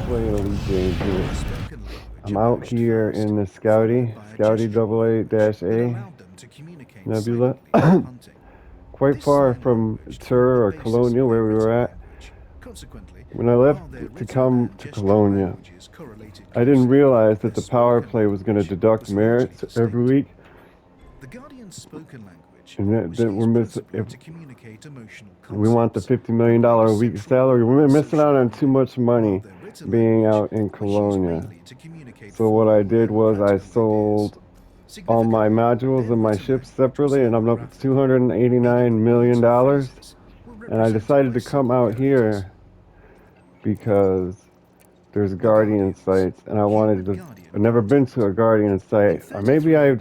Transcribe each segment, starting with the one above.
play Elite Games here. Spoken language I'm out emerged here first, in the followed by a gesture that Scouty-AA-A allowed them to communicate nebula. silently while hunting. Quite This far sign from language formed the Tur or basis of Colonial, their where we were written at. language. Consequently, When I left while their to written come and to gestural Colonia, languages correlated I didn't closely, realize their that the power spoken play was going to language deduct was largely merits every distinct. week, The Guardian's spoken language and was that we're used missing. principally If to communicate emotional we want the concepts, $50 million provide a week central salary, moral we're and missing social out on too guiding, much while money their written being language out in was used Colonia. mainly to communicate So what I formal did and was I practical ideas. sold all my Significantly, modules their and my written ships language was separately, and I'm up to holographic, $289 meaning million. words and phrases were And I represented decided by to come simple out characters. here because there's The Guardian Guardians, sites, and I wanted humid to. Guardian I've never been to contact. a Guardian In site, or maybe 3308,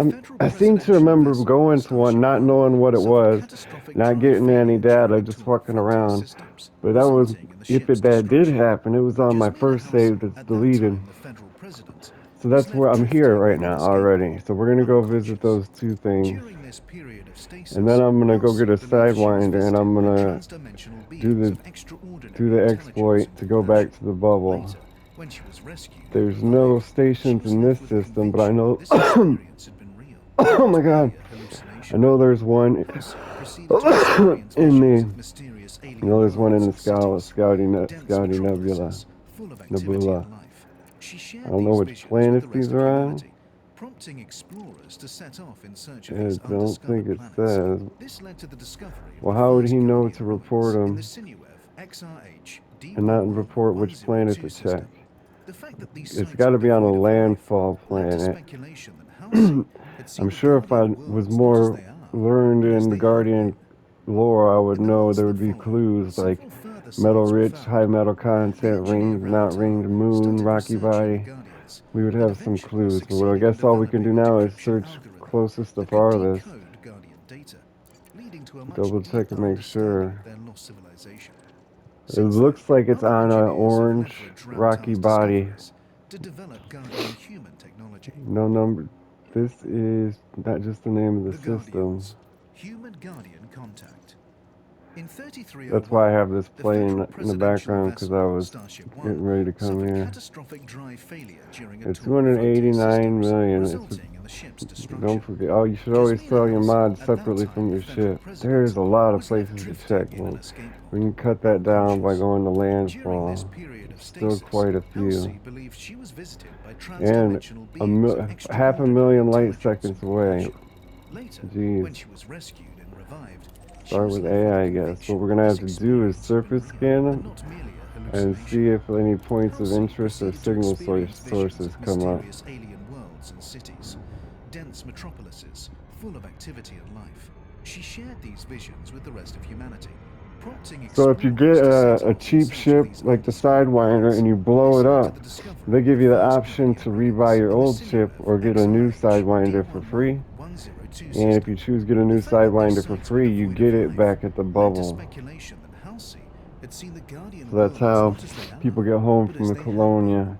the federal I seem to presidential remember vessel, going to one, Starship not One, knowing what it suffered was, catastrophic not drive getting any failure during data, a just tour of fucking frontier around. systems, But that was, resulting in the if ship's that did destruction. happen, it was on my Jasmina first save Halsey, that's at that deleted. time the federal president, So was that's where left I'm here drifting right on now an escape already. pod, So we're gonna go visit unconscious. those two things. During this period of And then stasis, I'm gonna go get Halsey a believed she was sidewinder, and visited I'm by gonna transdimensional do beings the of do extraordinary the intelligence exploit and to go back compassion. to the bubble. Later, when she was rescued and There's no revived, she stations was in this left with the system, but I conviction know. this experience had been real, Oh not my god, merely a I hallucination. know there's one Halsey proceeded to experience in visions the. of mysterious I know alien there's one in worlds the and cities, dense Scouty Nebula. metropolises full of activity Nebula. and life. She I shared don't know these which visions with planets the rest these of are on. humanity, prompting explorers to set off in search of I these don't think undiscovered it planets. says. This led to the discovery of Well, the how would he first know to Guardian report ruins in the them Sinuev XRH and not report which planet D11102 to check? system. The fact that these It's sites got were to be on a devoid of life landfall led to planet. speculation that Halsey had I'm seen the sure if I Guardian was worlds not as more they are, learned but as in the they had Guardian been. lore, I would In the know months there that would be followed, clues like several further metal sites were rich, high found. metal The content, engineer rings, not Ravantel ringed, moon, started rocky researching the body. Guardians, We would and have some eventually clues, but I succeeded in guess all we can do developing a now is decryption search algorithm closest to that could farthest, decode Guardian data, leading to a much double check deeper and make understanding sure. of their lost civilization. It Since then, looks like it's other on an engineers have orange, leveraged rocky Ravantel's body. discoveries to develop Guardian human technology. No number. This is not just the name of the The system. Guardians, human Guardian contact. In That's why I 3301, have this the playing federal in the presidential background because vessel, I was Starship getting One, ready to come suffered here. catastrophic drive failure during a It's tour of frontier 289 systems, million. resulting in the ship's Don't destruction. forget. Oh, you should always Jasmina sell your Halsey, mods at that separately from time the your federal ship. president, There's a lot of was left places to check. drifting in an Well, escape we pod, can cut that down by unconscious. going to During this landfall. period of Still stasis, quite a few. Halsey believed she was visited by And transdimensional beings of half a extraordinary million light intelligence seconds and away. compassion. Later, Jeez. when she was rescued and revived, she Start was with left with AI, the I guess. What conviction we're that gonna this have to do is experience had been surface real scan and them not merely a and hallucination. see if any points of Halsey interest or proceeded to signal experience visions sources of come up. mysterious alien worlds and cities, dense metropolises full of activity and life. She shared these visions with the rest of humanity, prompting So if you get explorers to set a off in cheap search of ship these like the undiscovered Sidewinder planets. and you blow This it led to up, the discovery they of the give you the first option Guardian to rebuy ruins your in the old ship Sinuev or get a new XRH Sidewinder for free. D11102 And if system. you choose to get a The new fact that these Sidewinder for sites were free, you devoid of get it life back at the led to bubble. speculation that Halsey had seen the Guardian So that's worlds how not as they people are, get home but from as the they had been. Colonia.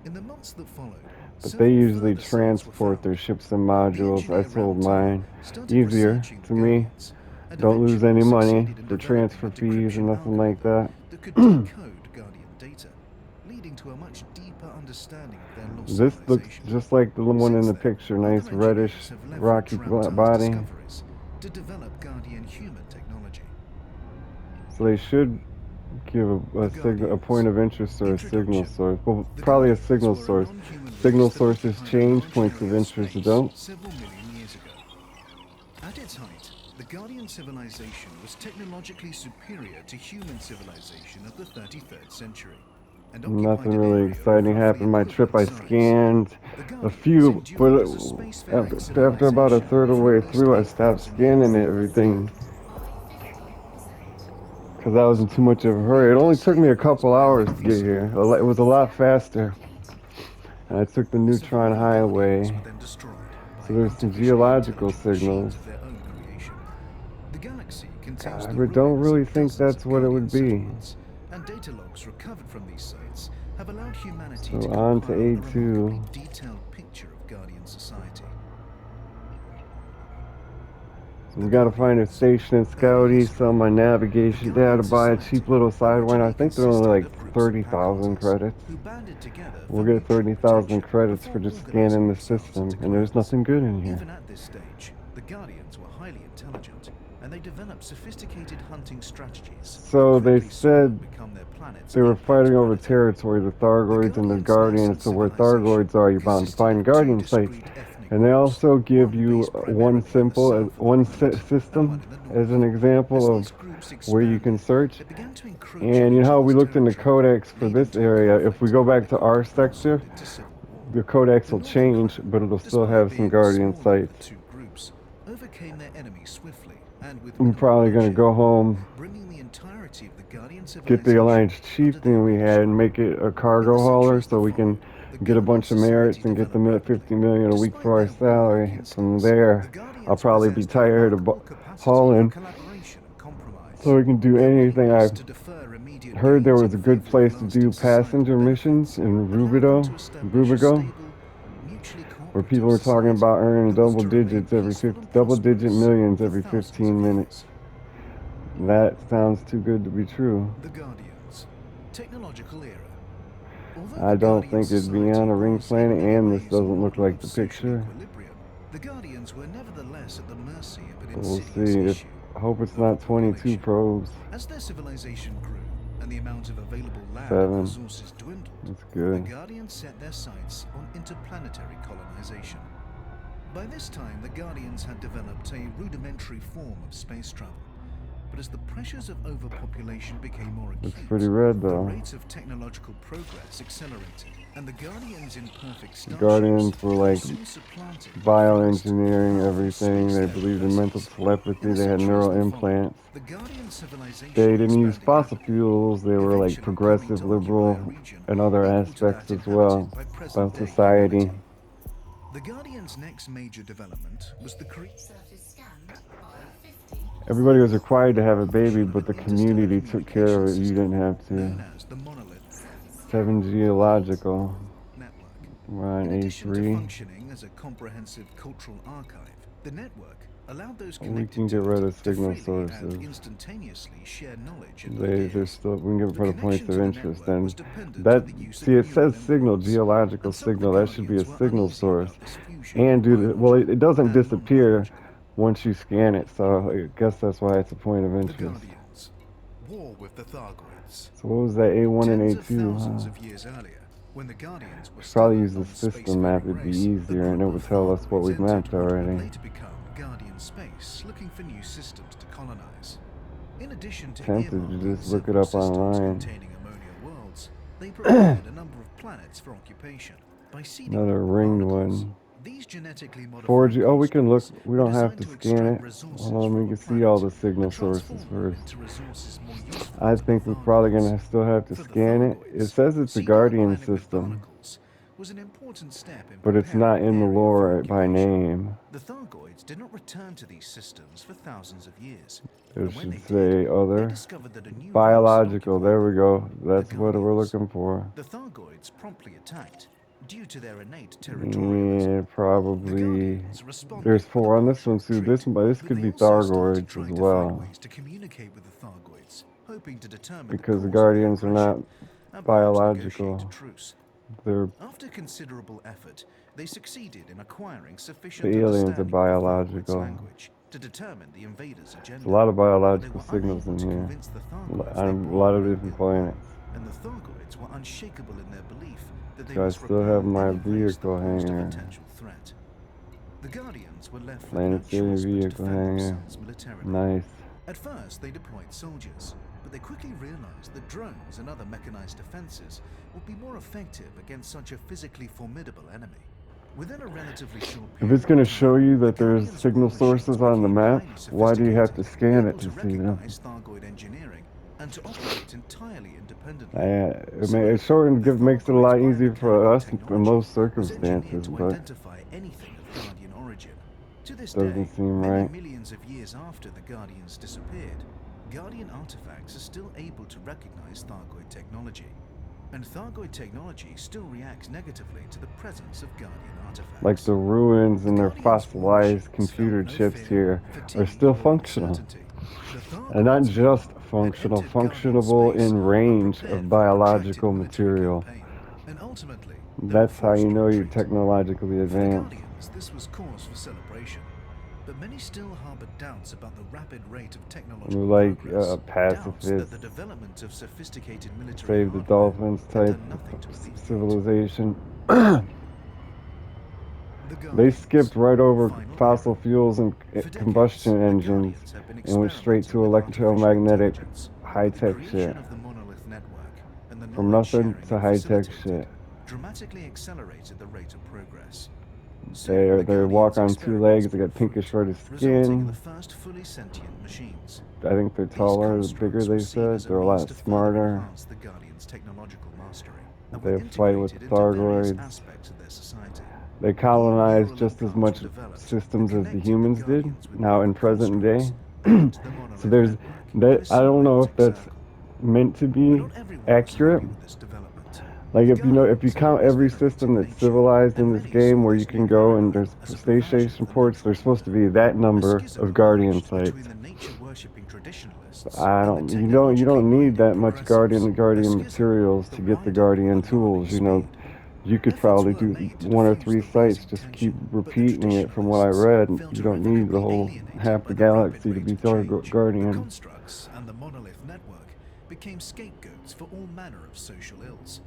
In the months that followed, But they several usually further sites were transport their found. ships and The modules. I engineer sold Ravantel mine. started Easier researching the to me. Guardians, and Don't lose eventually any money succeeded in for developing a transfer fees or decryption nothing like algorithm that. that could decode Guardian data, leading to a much deeper understanding of their lost This looks civilization. just like the one in Since the then, picture. Nice other reddish, engineers have leveraged rocky Ravantel's body. discoveries to develop Guardian human technology. So they should give The a point Guardians. of interest or a signal Introduction. source. Well, The probably a Guardians signal were a source. non-human Signal race that sources occupied a change, large points of area of interest space don't. several million years ago. At its height, the Guardian civilization was technologically superior to human civilization of the 33rd century, and occupied Nothing an really area of exciting roughly happened. My trip, equivalent I size. scanned The a Guardians few, endured but as a spacefaring after about a civilization third of the for way at least through, I stopped 8,000 years. scanning everything because I was in too much of a hurry. It only took me a couple hours to get here. It was a lot faster. And I took the Neutron Surviving Guardians Highway. were then destroyed by So there's some artificially geological intelligent machines signals. of their own creation. The galaxy contains God, the but don't ruins really of think dozens that's of what it Guardian would be. settlements, and data logs recovered from these sites have allowed humanity to So on to compile a remarkably A2. detailed picture of Guardian society. We gotta find a station in Scouty, sell my navigation data, buy a cheap little sidewinder. I think they're only like 30,000 credits. We'll get 30,000 credits for just scanning the system, and there's nothing good in here. Even at this stage, the Guardians were highly intelligent, and they developed sophisticated hunting strategies. So they said they were fighting over territory, the Thargoids and the Guardians. So where Thargoids are, you're bound to find Guardian sites. And they also give you one system as an example of where you can search. And you know how we looked in the codex for this area? If we go back to our sector, the codex will change, but it'll still have some Guardian sites. I'm probably going to go home, get the Alliance Chieftain we had, and make it a cargo hauler so we can get a bunch of merits and get the 50 million a week for our salary. From there, I'll probably be tired of hauling, so we can do anything. I've heard there was a good place to do passenger missions in Rubigo, where people were talking about earning double digit millions every 15 minutes. That sounds too good to be true. The Guardians. Technological era. I don't think it'd be on a ring planet, and this doesn't look like the picture. The Guardians were nevertheless at the mercy of an We'll see. I hope it's not 22 probes. As their civilization grew and the amount of available land 7. and resources dwindled, That's good. the Guardians set their sights on interplanetary colonization. By this time, the Guardians had developed a rudimentary form of space travel. But as the pressures of overpopulation became more acute, Looks pretty red, the though. rates of technological progress accelerated, and the Guardians in perfect starships Guardians were like soon supplanted bioengineering everything. They believed in mental telepathy. They had neural implants. the Guardian civilization They didn't use expanded fossil fuels. They were like progressive, liberal, and other aspects as well about society. The Guardian's next major development was the creation. Everybody was required to have a baby, but the community took care of it. You didn't have to. Known as the monolith 7 geological. network. We're on In addition to A3. functioning as a comprehensive cultural archive, the network allowed those We connected can to get rid it of to signal freely sources. and instantaneously share knowledge and They're ideas. still, we can get The rid of connection points to of the interest. network was And dependent that, on the use of see, it neural says signal, influence, geological and some of the signal. That should be a Guardians were signal uneasy source. about this fusion And of do the, well, it biological doesn't and disappear non-biological. once you scan it. So I guess that's why it's a point of The interest. Guardians. War with the Thargoids. So what was that, A1 and Tens of A2? thousands Huh? of years earlier, when the Guardians were Should still probably a use the non-spacefaring system map. It'd be race, a easier, and it group would of tell us what Thargoids we've entered mapped what would already. later become Guardian space, looking for new systems to colonize. In addition to Tempted to earmarking just look it several up systems online. containing ammonia worlds, they prepared a number of planets for occupation. By seeding Another them with ringed barnacles, one. these genetically modified 4G. Oh, we can look. constructs We were don't have designed to to scan extract it. resources Hold on, from we a can see all planet the signal and sources transform them first. into resources more useful I to the think we're probably Thargoids. gonna still have to For the scan it. It Thargoids, says it's a seeding a Guardian planet with system, barnacles was an important step in but it's preparing not an in the area for lore by occupation. name. The Thargoids did not return to these systems for thousands of years. It And when should they say did, they other. discovered that a new race Biological. occupied There we them. go. That's The what we're Guardians. looking for. The Thargoids promptly attacked due to their innate Yeah, territorialism. The probably. Guardians responded There's with 4 a on this one belligerent too. retreat, This but could they be also started Thargoids as trying to find well, ways to communicate with the Thargoids, hoping to determine because the the cause of the Guardians are not aggression and perhaps negotiate a biological. truce. They're After considerable effort, they succeeded in acquiring the sufficient aliens are understanding of the Thargoids' biological. language to determine the invaders' There's agenda. a lot of But they biological were signals unable in to here convince the Thargoids on they a brought lot of no different ill will, planets. and the Thargoids were unshakable in their belief that they So I must still have repel my any race that vehicle posed a hangar. potential threat. The Guardians were left with no Planetary choice but to vehicle defend hangar. themselves militarily. Nice. At first, they deployed soldiers, but they quickly realized that drones and other mechanized defenses would be more effective against such a physically formidable enemy. Within a relatively short If period it's going to of show time, you the that there's Guardians' signal war machines sources on the became map, highly why do you have to sophisticated, scan it able to to see them? recognize Thargoid engineering and to operate entirely independently. It sure makes it a lot easier for us in most Was engineered circumstances, to but identify anything of Guardian origin. To this doesn't day, seem many right. millions of years after the Guardians disappeared, Guardian artifacts are still able to recognize Thargoid technology. And Thargoid technology still reacts negatively to the presence of Guardian artifacts. Like the ruins The and their Guardians' war fossilized machines computer felt no chips fear, here are fatigue, still or functional. uncertainty. The And not Thargoids, just meanwhile, functional, had entered Guardian functionable space, in range unprepared of for a protracted biological military material. campaign. And ultimately, they That's were how you forced to know you're retreat. technologically For the advanced. Guardians, this was cause for celebration. But many still harbored doubts about the rapid rate of technological Like progress. Doubts that pacifists, the development of sophisticated military save the hardware dolphins had type done nothing to alleviate. civilization. The They Guardians, skipped right over final fossil era. fuels and For combustion decades, the engines Guardians have been and went straight experimenting to with artificial electromagnetic intelligence, but the high-tech shit. creation of the monolith network and the From knowledge nothing sharing to it high-tech facilitated shit. dramatically accelerated the rate of progress. They Soon, the walk on Guardians' two experiments legs, they got bore pinkish fruit, reddish resulting in the skin. first fully sentient machines. I think they're These taller, the bigger constructs were they seen said. as a They're a means lot to further smarter. enhance the Guardians' technological mastery, and They were fight with integrated the into various Thargoids. aspects of their society. They New colonized neural just as implants much were developed systems that as the connected humans the did. Guardians with Now in broken present day. constructs and the So monolith there's network in that. a I don't know if symbiotic that's circle. meant to But be not everyone was accurate. happy with this development. Like The if you Guardians had count always every venerated system that's nature, civilized and in this many game saw where this you can new go and paradigm there's as a space perversion station of the ports, natural there's supposed to order. be that A number schism of Guardian emerged sites. between the nature-worshipping traditionalists I and don't the you don't need technologically-minded that much progressives. A Guardian schism materials that to get the widened Guardian alarming tools. You know, speed. you could Efforts probably were do made to one or diffuse three the sites, rising just keep tension, but the repeating it from what I traditionalists read. felt You don't need the irrevocably whole alienated half by the the rapid galaxy to rate be of change. The Guardian. constructs and the monolith network became scapegoats for all manner of social ills,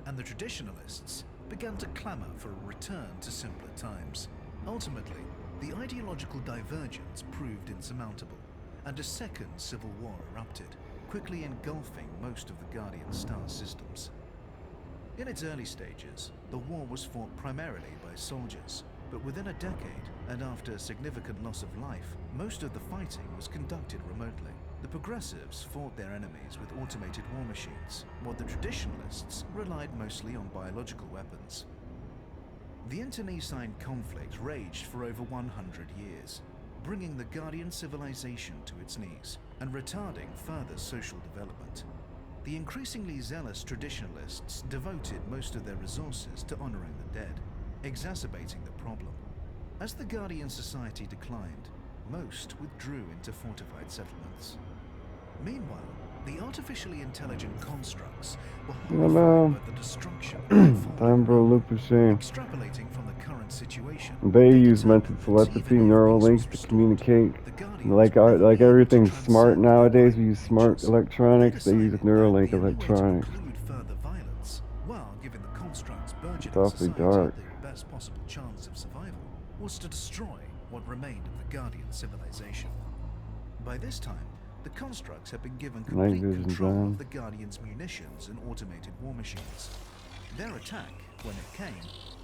and the traditionalists began to clamor for a return to simpler times. Ultimately, the ideological divergence proved insurmountable, and a second civil war erupted, quickly engulfing most of the Guardian star systems. In its early stages, the war was fought primarily by soldiers, but within a decade, and after significant loss of life, most of the fighting was conducted remotely. The progressives fought their enemies with automated war machines, while the traditionalists relied mostly on biological weapons. The internecine conflict raged for over 100 years, bringing the Guardian civilization to its knees and retarding further social development. The increasingly zealous traditionalists devoted most of their resources to honoring the dead, exacerbating the problem. As the Guardian society declined, most withdrew into fortified settlements. Meanwhile, the artificially intelligent constructs were horrified by the destruction Time unfolding for a around loop them. of shame. Extrapolating from the current situation, They use mental determined that telepathy, even if neural peace links was to restored, communicate. the Guardians would never Like be able to everything's smart transcend their nowadays, we violent use smart natures. They electronics. They use decided that Neuralink the only way to electronics. preclude further violence, while giving the construct's It's burgeoning awfully society dark. the best possible chance of survival, was to destroy what remained of the Guardian civilization. By this time, the constructs had been given Night complete vision's control on. of the Guardians' munitions and automated war machines. Their attack, when it came,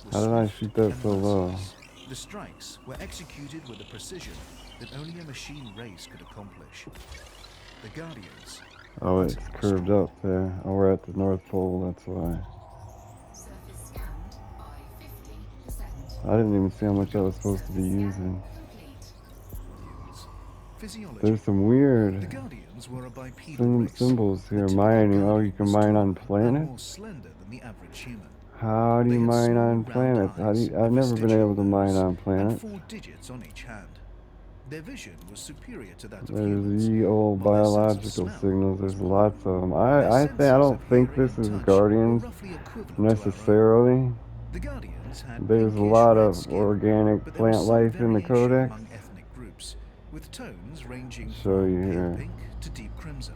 was How did I swift shoot that and so low? merciless. The strikes were executed with a precision that only a machine race could accomplish. The Guardians Oh, were it's utterly curved destroyed. up there. Oh, we're at the North Pole, that's why. Surface scanned by 50%. I didn't even see how much I was supposed to Surface be scan using. complete. Physiology. There's some The weird Guardians were a bipedal race, symbols here. the typical Mining. Oh, you Guardian can was mine taller on and planets? more slender than the average human. How do They you had mine small, on round planets? eyes, a I've never been vestigial able to mine nose, on and planets. 4 digits on each hand. Their vision was superior to that of There's humans, the old while their sense of biological smell signals. was There's poor. lots of them. Their I senses don't of think hearing this and is touch were Guardians roughly equivalent to our own. necessarily. The Guardians had There's a pinkish lot red of skin, organic but there was plant some life in the variation codex. among ethnic groups, with tones ranging I'll show you from pale here. pink to deep crimson.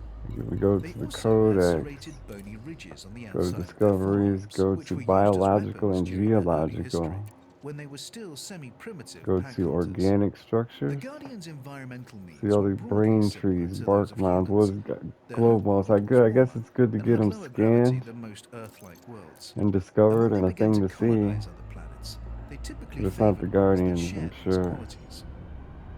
We go They to the also had codex. serrated bony ridges on the Go to outside of their discoveries. forearms, Go which to were used as biological weapons and during their early geological. history, when they were still semi-primitive Go pack to hunters. organic The structures. Guardians' environmental See needs all were these broadly brain similar trees, to those bark of mounds. What humans. is Their globe home moths? world was I guess warmer it's good to and get had them lower gravity scanned than most Earth-like worlds. and And discovered when they and a began thing to to see. colonize other planets, they typically But it's not the favored ones that Guardians, I'm shared these sure. qualities.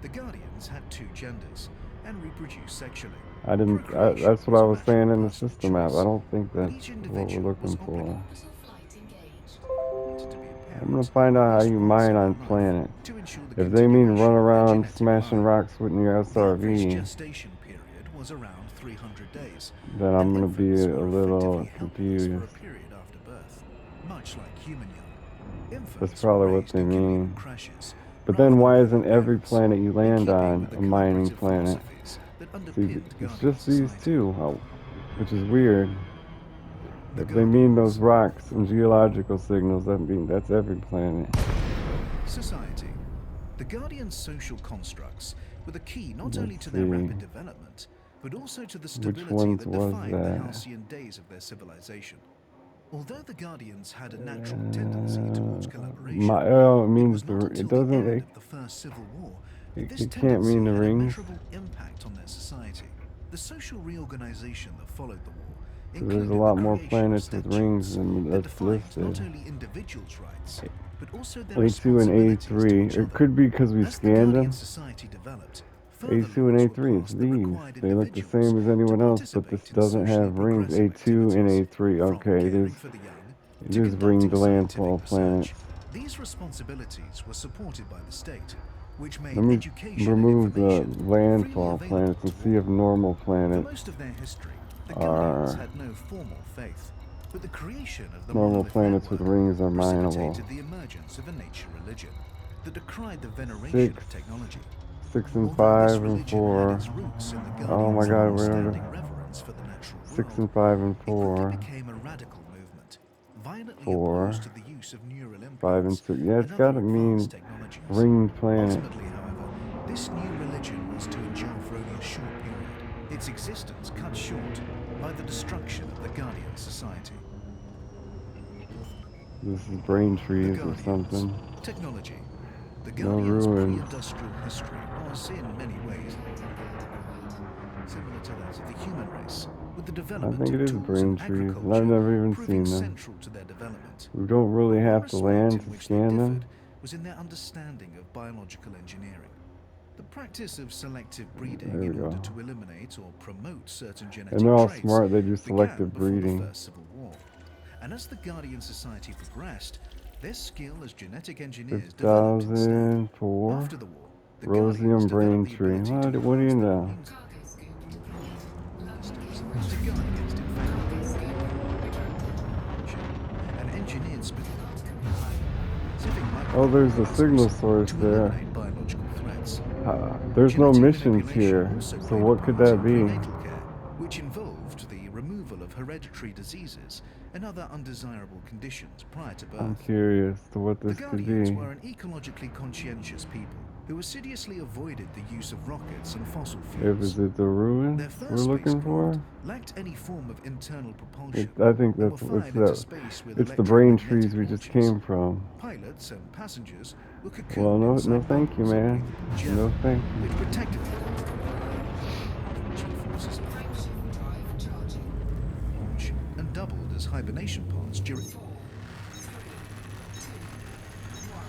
The Guardians had 2 genders and reproduced sexually. That's what was I a was matter saying of in the personal system app. I choice, don't think but that's each what we're individual was looking for. obligated Orbital flight engaged. wanted to be a I'm gonna parent, find at out how least you once mine in their on life, planets. to ensure the If they mean run continuation of their around genetic smashing line. rocks with your The average SRV, gestation period was around 300 days. then I'm and gonna be infants a were little effectively helpless for a confused. period after birth, much like human young. That's Infants were probably what raised they in killing mean. and crashes, But rather then than why by isn't their every parents, planet you in land keeping on with the a mining collaborative planet? philosophies that See, underpinned it's Guardian just these society. two, which is weird. The If they mean those Guardians. rocks and geological signals, that's every planet. Society. The Guardian's social constructs were the key not only Let's to their see. rapid development, but also to the Which stability ones that was defined the that? halcyon days of their civilization. Although the Guardians had a natural tendency towards collaboration, It it means was not it until the doesn't. end of the First Civil War that this It can't tendency mean the had a rings. measurable impact on their society. The social reorganization that followed the war So there's a included lot the more creation of planets with rings statutes than that that's defined listed. not only individuals' rights, but also their A2 and responsibilities to A3. each It other. could be because we As the scanned Guardian them. society developed, further A2 and laws were A3. It's passed that these. required They look the individuals same as to anyone else, but this participate in doesn't socially have rings. progressive A2 and activities, A3. from Okay, caring for the young it to is ringed conducting scientific landfall planets. research. These responsibilities were supported by the state, which Let made me education and remove the information freely landfall available planets to and see if all. normal For planets most of their history, the Guardians are had no formal faith, but the creation of the normal monolith planets with network rings are mineable. precipitated the emergence of a nature religion that decried the veneration 6, of technology. 6 and Although this 5 and religion had 4. its roots in the Oh my Guardians' God, where are long-standing they? reverence for the natural 6 world, and 5 and it quickly 4. became a radical movement, violently 4, opposed to the use of neural 5 and implants 6. Yeah, it's and other gotta mean advanced technologies. ringed planet. Ultimately, however, this new religion was to endure for only a short period, its existence cut short by the destruction of the Guardian society. This is brain The trees or Guardians. something. Technology. The No Guardians' ruins. pre-industrial history was, in many ways, similar to that of the human race, with the I development think it of is tools and brain trees, and I've agriculture never even proving seen them. central to their development. We don't really But one have to respect land in to which they scan differed them. was in their understanding of biological engineering. The practice of selective breeding There we in go. order to eliminate or promote certain And genetic they're all traits smart. They do began selective before the breeding. First Civil War. And as the Guardian Society progressed, their skill as genetic engineers developed instead. 5004. After the war, the Rosium Guardians brain developed the tree. ability to What do you harness their know? immune Cargo scoop deployed. systems Load to guard against infection Cargo scoop retracted. and engineered Cannot comply. specific Oh, there's a signal microorganisms source to there. eliminate biological threats. There's no Genetic missions manipulation here. also So played a what could part that in be? prenatal care, which involved the removal of hereditary diseases and other undesirable conditions prior to I'm birth. curious to what The this could Guardians be. were an ecologically conscientious people who assiduously avoided the use of rockets and fossil fuels. Is it the ruins Their we're first looking spacecraft for? lacked any form of internal propulsion I think and were that's fired into space with it's the brain electromagnetic trees we just launches. came from. Pilots and passengers were Well, cocooned no inside thank you, bubbles of man. breathable gel, No thank which you. protected them from G-forces of Crankshaft drive charging. launch and doubled as hibernation pods during 4, 3, 2, 1.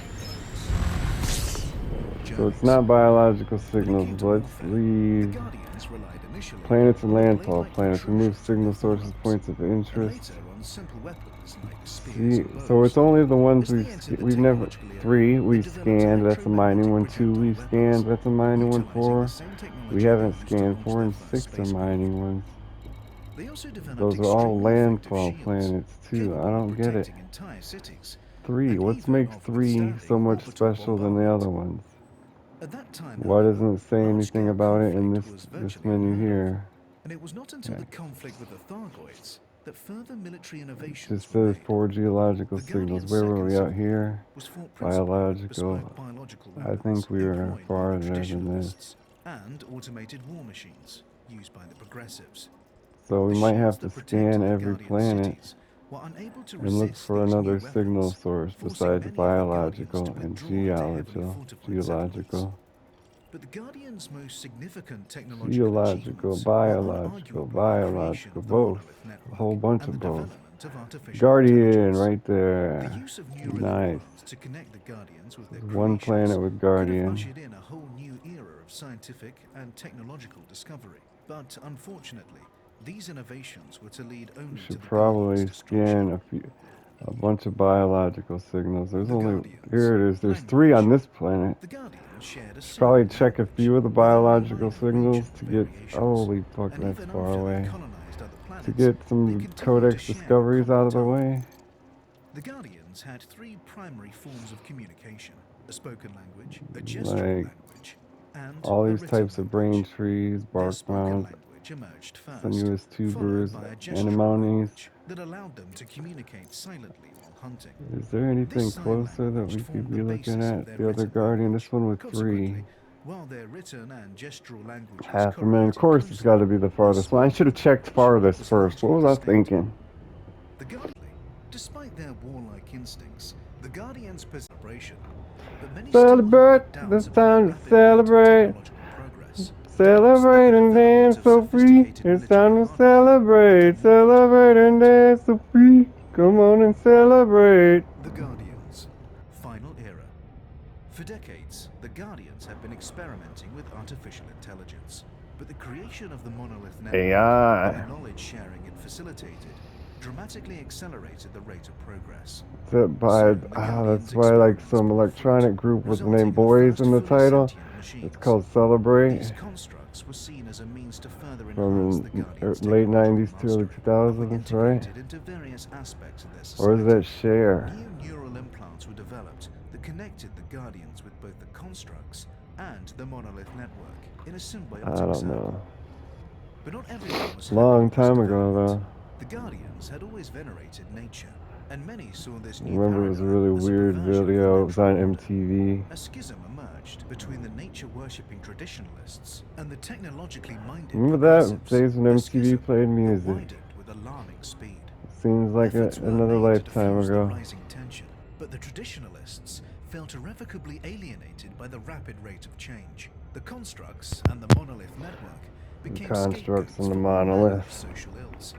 Engage. So it's journeys. not biological When it signals. came to Let's warfare, the leave Guardians relied initially planets and on the landfall blade-like planets. Remove protrusions of their signal sources, forearms, points of and interest. later on simple weapons like spears See, and so it's bows. only the ones As they entered the we've never. technological era, 3 they we developed scanned. That's a mining electromagnetic one. 2 projectile we weapons, scanned. That's a mining one. utilizing the 4 same we technology haven't used to scanned. launch 4 their and first 6 are spacecraft. mining ones. They also developed Those are all extremely effective landfall shields, planets too. I capable of don't get it. protecting entire cities, 3. and What even makes of 3 so withstanding much orbital special than the other bombardment. ones? At that time, Why however, doesn't it say anything large-scale about it in conflict this was this virtually menu unheard of, here? and it was not until the conflict with the Thargoids that further military It innovations just were says made. 4 geological The signals. Guardian's Where were Second we out Civil War here? was fought principally with Biological. bespoke biological I weapons think we were employed by the farther than this. traditionalists and automated war machines used by the progressives. So we The might shields have to that protected scan the every Guardian planet cities were unable to and look resist for these new another signal weapons, source forcing besides many of the Guardians to biological and withdraw into heavily geological. fortified settlements. Geological. But the Guardians' most significant technological Geological, achievements were biological, unarguably the creation biological, of the both. monolith A whole network bunch and the of both. development of artificial Guardian, intelligence. right The there. use of neural Nice. implants to connect the Guardians with their There's one creations planet with could have Guardian. ushered in a whole new era of scientific and technological discovery. But unfortunately, these innovations were to lead only to Should the probably Guardians' destruction. scan a bunch of biological signals. There's The only Guardians. here it is. There's 3 Language. on this planet. The Guardians shared a Probably similar check a language, few of the with only biological minor signals regional to get. variations. Holy fuck, And that's even far after they away. colonized other To planets, get they some continued codex to share a discoveries common out of the tongue. way. The Guardians had three primary forms of communication: a spoken language, a gestural Like language, and all a these written types of brain language. trees, Their bark spoken mounds, language emerged first, sinuous followed tubers, by a gestural anemones. language that allowed them to communicate silently while hunting. Is there anything This sign closer that language we could formed be the looking basis of at? their The other written Guardian, language. this one with 3. Consequently, while their written and gestural languages Half a minute. Of correlated course, it's closely, got to be the their farthest one. I should have spoken checked language farthest was first. What largely was I distinct. thinking? The Guardians, despite their warlike instincts, the Guardians possess celebration, but many still Celebrate! harbored It's doubts about the time to rapid rate of celebrate! technological progress. Doubts that Celebrate the and development dance of so free. sophisticated It's military time to hardware would celebrate. do more than Celebrate and dance so free. Come on and celebrate. The Guardians, final era. For decades, the Guardians have been experimenting with artificial intelligence, but the creation of the monolith network AI. and the knowledge sharing it facilitated dramatically accelerated the rate of progress. Except by, Soon, the Guardians' that's why like experiments some bore electronic fruit, group with the resulting name in the Boys first in the fully title. sentient machines. It's called Celebrate. These constructs were seen as a means to further enhance From the Guardians' late technological 90s to early mastery, and were 2000s, right? integrated into various aspects of their Or is that society. Share? New neural implants were developed that connected the Guardians with both the constructs and the monolith network in a symbiotic I don't circle. know. But not everyone was Long happy with this time ago, development. though. The Guardians had always venerated nature, and many saw this I new remember it was a paradigm really as a weird perversion of the video. It was on natural order. MTV. A schism emerged between the nature-worshipping traditionalists and the technologically minded Remember that progressives. days when The MTV schism played that music? widened with alarming speed. Seems like Efforts were another made to lifetime diffuse the ago. rising tension, but the traditionalists felt irrevocably alienated by the rapid rate of change. The constructs and the monolith network became Constructs scapegoats and the for all manner of monolith. social ills,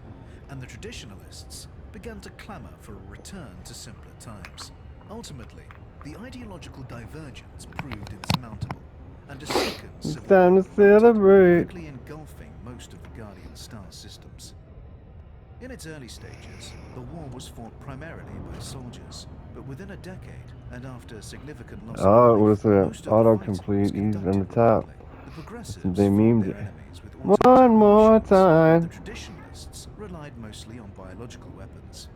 and the traditionalists began to clamor for a return to simpler times. Ultimately, the ideological divergence proved insurmountable, and a second It's civil time war to erupted, celebrate. quickly engulfing most of the Guardian star systems. In its early stages, the war was fought primarily by soldiers, but within a decade, and after significant loss of Oh, it life, was most of the fighting was autocomplete. He's on the conducted top. remotely. The progressives They fought memed their it. enemies with One automatic war more shields, but time. the traditionalists relied mostly on biological weapons.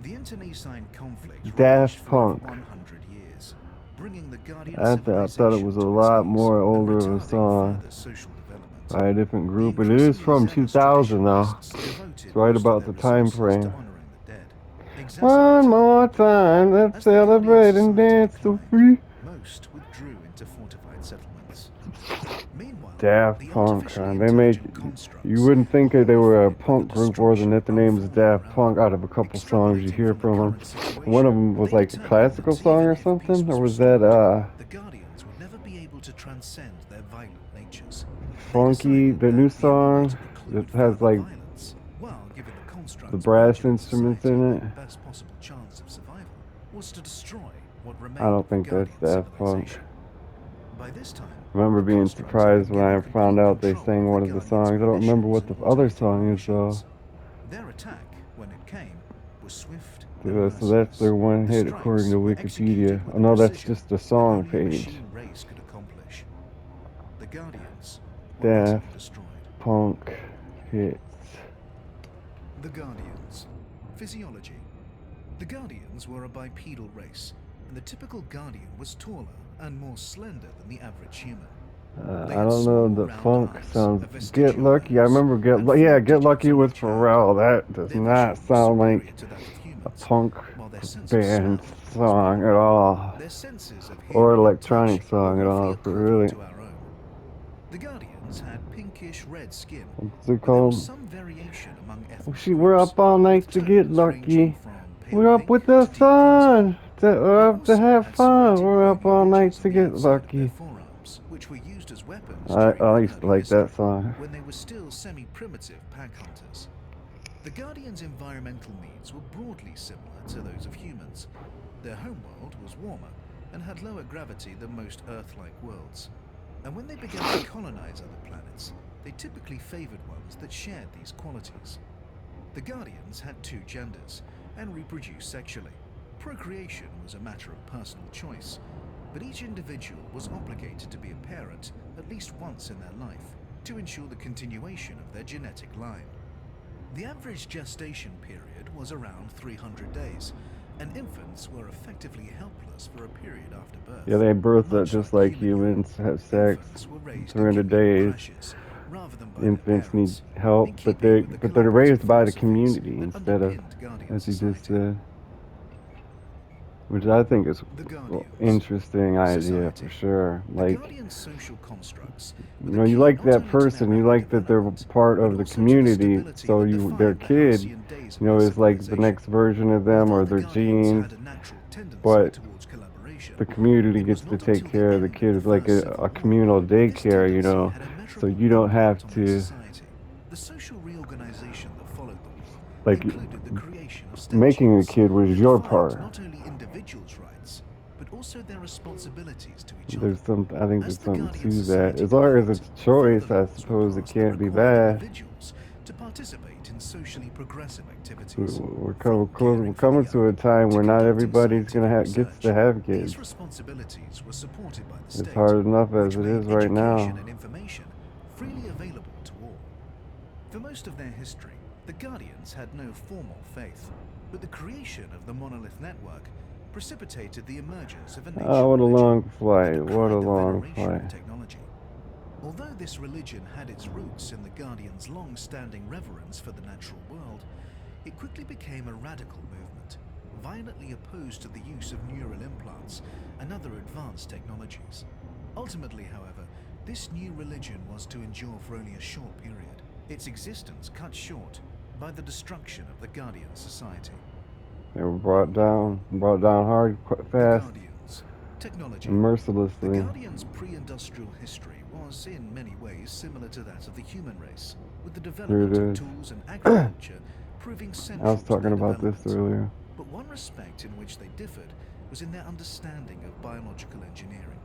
The internecine conflict Daft raged for over Punk. 100 years, bringing the Guardian I thought it civilization was a to its lot knees more and older of a retarding song further social development. by a different The group. It is increasingly from zealous 2000 though. traditionalists devoted It's right most about of the their time resources to frame. honoring the dead, One exacerbating the more problem. time, let's As the Guardian celebrate and society dance so declined, free. most withdrew into fortified settlements. Meanwhile, Daft the Punk, artificially they make. intelligent constructs You wouldn't think were that they were a horrified by the punk group more than destruction that the of name is fallen Daft Punk morality. out of a couple songs you Extrapolating hear from the from them. current situation, One of them was they like a determined classical that song even or if something, peace or was restored, that the Guardians would never be able to transcend their violent natures. They Funky, decided the new that the only way song to that preclude has further like violence, while giving the the constructs brass virtually instruments society in the it? best possible chance of survival, was to destroy what I remained don't of the think that's Guardian Daft Punk. civilization. By this time, I remember the being constructs had been surprised when I given found complete out they control sang of one the of the Guardians' songs. I don't remember munitions what and the other automated song war is though. shields. Their attack, when it came, was swift and So that's merciless. their one The hit according strikes to were Wikipedia. executed with Oh a no, that's precision just the that song only a page. machine race could accomplish. The Guardians were Daft utterly destroyed. Punk hits. The Guardians. Physiology. The Guardians were a bipedal race, and the typical Guardian was taller and more slender than the average human. They I had don't small, know. The round funk eyes, a sounds. Get vestigial Lucky. I nose, remember and Yeah, 4 Get Lucky digits on was each hand. Pharrell. That does Their not vision was sound superior like to that of a humans, punk while their sense of band smell was song better. at all, Their senses of or hearing and electronic touch song were at all. roughly If it equivalent really, to our own. The Guardians had pinkish-red skin, what's it but there was called? some variation among Oh, ethnic shit, we're groups, up all night with to get tones ranging lucky. from pale We're up pink with the to deep crimson. sun. They Up to also have had fun. serrated We're up bony all night ridges to on the get outside of their lucky. forearms, which were used as weapons I during used to early like that history, song. when they were still semi-primitive pack hunters. The Guardians' environmental needs were broadly similar to those of humans. Their homeworld was warmer and had lower gravity than most Earth-like worlds. And when they began to colonize other planets, they typically favored ones that shared these qualities. The Guardians had 2 genders and reproduced sexually. Procreation was a matter of personal choice, but each individual was obligated to be a parent at least once in their life to ensure the continuation of their genetic line. The average gestation period was around 300 days, and infants were effectively helpless for a period after birth. Yeah, they birth Much just like like human humans, have sex, infants were raised 300 in communal days. crashes rather than by their Infants need parents, help, in but keeping with the they're raised collaborative by the philosophies community that instead of, underpinned Guardian as you just society. said, which I think is The an Guardians. interesting idea Society. for sure. The Like, Guardian's social constructs you were know, the you key like not that only to person, their you rapid like that they're development, part but of the also to the community, stability so that their defined the kid, halcyon days of you know, their is like the civilization. next version of them Although or the their Guardians genes, had a natural tendency but towards collaboration, the community it was gets to not take until care the of the end kid. of It's the like First Civil a War communal that this daycare, you tendency know, had a so measurable you don't have impact on their to, society. The social reorganization that followed the war like, included the creation of making a statutes kid was that your defined part. not only individuals' rights, but also their responsibilities to each other. There's some, I think As there's the something Guardian to that. Society As long as developed, it's choice, further I laws were suppose it passed that can't be required bad. individuals to participate in socially progressive activities. We're From caring for coming the to a young time to where not conducting everybody's gonna scientific gets to research, have kids. these responsibilities were supported by the It's state, hard enough as which it made is right education now. and information freely available to all. For most of their history, the Guardians had no formal faith, but the creation of the monolith network precipitated the emergence of a nation Oh, what a religion long with flight! a What a kind of long veneration of flight! technology. Although this religion had its roots in the Guardians' long-standing reverence for the natural world, it quickly became a radical movement, violently opposed to the use of neural implants and other advanced technologies. Ultimately, however, this new religion was to endure for only a short period, its existence cut short by the destruction of the Guardian Society. They were brought down hard, The fast, Guardians. Technology. and The mercilessly. Guardians' pre-industrial history was in many ways similar to that of the human race, with the Here it development of is. tools and agriculture proving I central was to talking their about this development. earlier. But one respect in which they differed was in their understanding of biological engineering.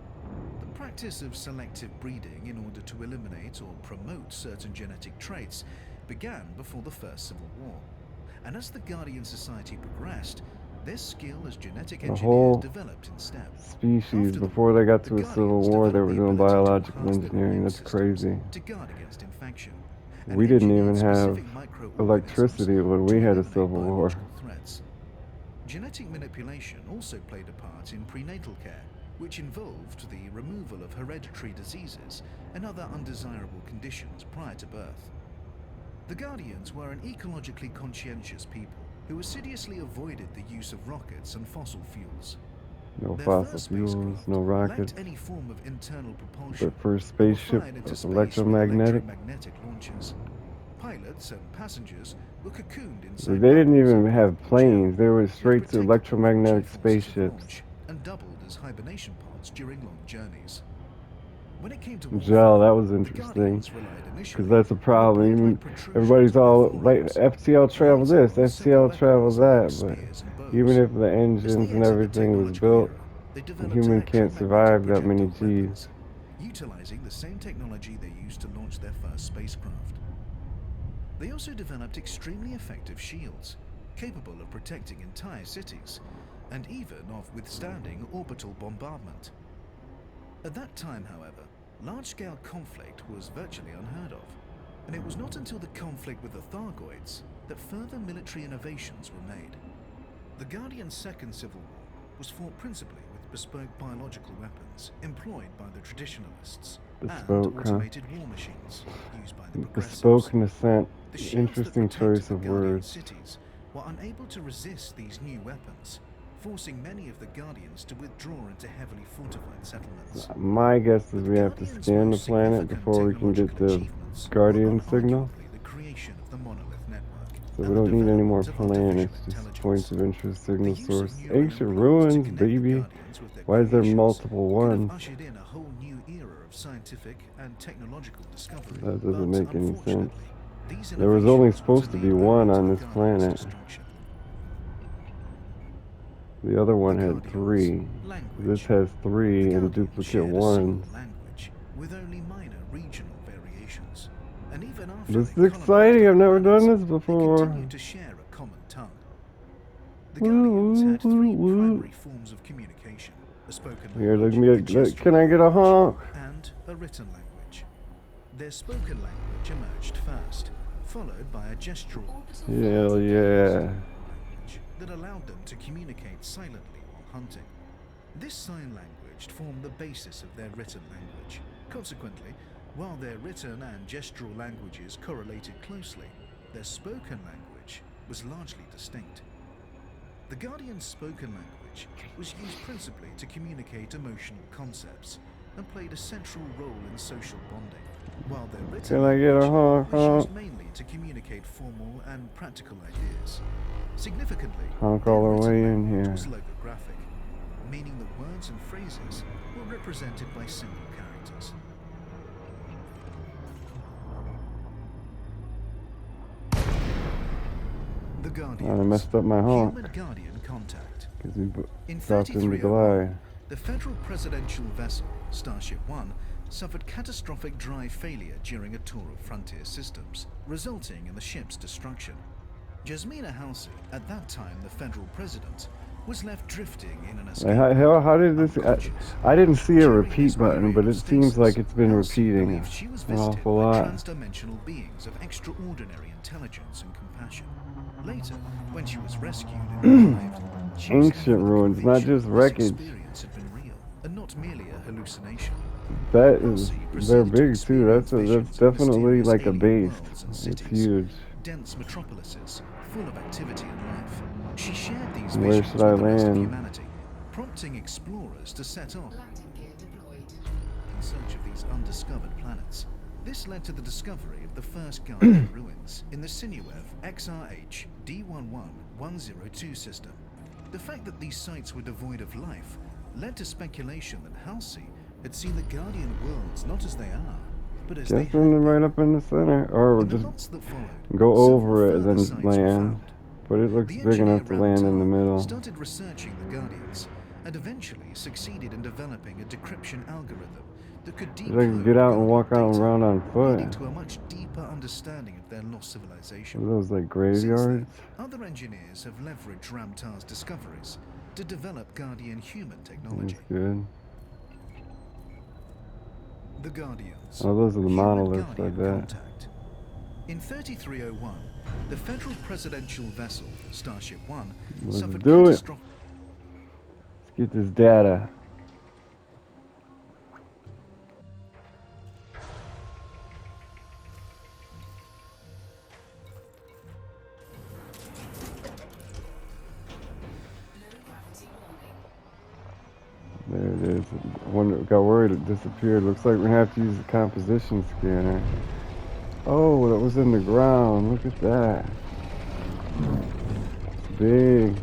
The practice of selective breeding in order to eliminate or promote certain genetic traits began before the First Civil War. And as the Guardian Society progressed, their skill as genetic The engineers whole developed in step. species, After the before war, they got the to a civil Guardians war, they developed were the doing ability to biological enhance their engineering. immune That's systems crazy. to guard against infection, and We didn't engineered even have specific microorganisms electricity when to we had a eliminate civil war. biological threats. Genetic manipulation also played a part in prenatal care, which involved the removal of hereditary diseases and other undesirable conditions prior to birth. The Guardians were an ecologically conscientious people who assiduously avoided the use of rockets and fossil fuels. No Their fossil first fuels, spacecraft no rockets. lacked any form of internal Their propulsion first and were spaceship fired into was space with electromagnetic. electromagnetic launchers. Pilots and passengers were cocooned They inside didn't bubbles even in have breathable planes. They gel, were yet straight to protected them from electromagnetic G-forces of spaceships. launch and doubled as hibernation pods during long journeys. When it came to Gel, warfare, that was the interesting. Guardians relied Because initially that's a on the problem. blade-like Even protrusions everybody's of their all like forearms, FTL and travel later this, on simple FTL travel weapons like that, but spears and bows. even if the As engines they and entered the everything was technological built, era, they a developed human can't electromagnetic survive that many projectile Gs. weapons, utilizing the same technology they used to launch their first spacecraft. They also developed extremely effective shields, capable of protecting entire cities, and even of withstanding orbital bombardment. At that time, however, large-scale conflict was virtually unheard of, and it was not until the conflict with the Thargoids that further military innovations were made. The Guardian's Second Civil War was fought principally with bespoke biological weapons employed by the traditionalists Bespoke, and automated war machines used by the Bespoke progressives. in a sense. The shields that Interesting protected choice the of Guardian words. cities were unable to resist these new weapons, forcing many of the Guardians to withdraw into heavily fortified settlements. My guess is But the we have to Guardians' scan the most planet significant before we can get technological the achievements Guardian were signal. unarguably the creation of the monolith network So we and the don't need any more development of artificial planets, just intelligence. points of interest, The signal use source. of neural Ancient implants to ruins, connect the baby. Guardians with their Why is there creations multiple could have ones? ushered in a whole new era of scientific and technological discovery. That doesn't But make any sense. unfortunately, these There was only innovations were supposed to be lead one only to on the this Guardians' planet. destruction. The other one The had Guardians' 3. This language. has The 3 and Guardians duplicate shared a single 1s. language with only minor regional variations, and even after This they is exciting. I've never done this they before. continued to share a common tongue. The Guardians had 3 primary forms of communication: a spoken Here, language, look a me. gestural Can I get a language, honk? and a written language. Their spoken language emerged first, followed by a gestural Orbital Hell flight yeah. language that allowed them to communicate silently while hunting. This sign language formed the basis of their written language. Consequently, while their written and gestural languages correlated closely, their spoken language was largely distinct. The Guardian's spoken language was used principally to communicate emotional concepts and played a central role in social bonding, while their written Can I get a language honk? was used Honk, mainly to communicate formal and practical ideas. Significantly, honk their all the way written in language here. was logographic, meaning that words and phrases were represented by single characters. The I Guardians. messed up my honk Human-Guardian contact. because we In dropped in the 3301, glide. the federal presidential vessel, Starship One, suffered catastrophic drive failure during a tour of Frontier Systems, resulting in the ship's destruction. Jasmina Halsey, at that time the federal president, was left drifting in an escape How did this? unconscious. I didn't see a During repeat this button, period but of it seems like stasis, it's been Halsey repeating believed she was an visited awful by lot. transdimensional beings of extraordinary intelligence and compassion. Later, when she was rescued and revived, she was left Ancient with the ruins, not conviction just that this wreckage. experience had been real and not merely a hallucination. That is, Halsey they're proceeded to big too. experience That's visions of definitely mysterious like a alien base. worlds and It's cities, huge. dense metropolises full of activity and life. She shared these Where visions should I with the rest of land? humanity, prompting explorers to set off landing gear deployed. in search of these undiscovered planets. This led to the discovery of the first Guardian ruins in the Sinuev XRH D11102 system. The fact that these sites were devoid of life led to speculation that Halsey had seen the Guardian worlds not as they are, but as they Just had landing been. right up in the center, or we'll In the just months that followed, go several over it and further then sites were land. found. But it looks The big engineer enough to land in the middle. started researching the Guardians and eventually succeeded in developing a decryption algorithm that could Wish I could decode get out and Guardian walk out data, around on foot. leading to a much deeper understanding of their lost Are civilization. those like Since graveyards? then, other engineers have leveraged Ramtar's discoveries to develop Guardian human That's technology. good. The Guardians. Oh, those are the monoliths, I Human-Guardian bet. contact. In 3301, the federal presidential vessel, Starship One, Let's suffered do it. catastrophic. Let's get this data. Low gravity warning. There it is. One got worried it disappeared. Looks like we're gonna have to use the composition scanner. Oh, that was in the ground. Look at that. It's big.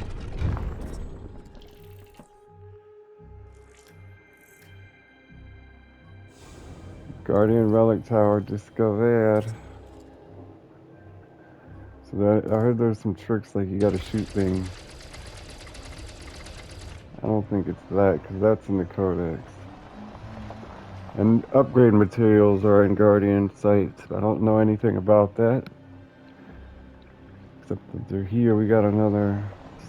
Guardian Relic Tower discovered. So that, I heard there's some tricks like you gotta shoot things. I don't think it's that, because that's in the Codex. And upgrade materials are in Guardian sites. I don't know anything about that. Except that they're here. We got another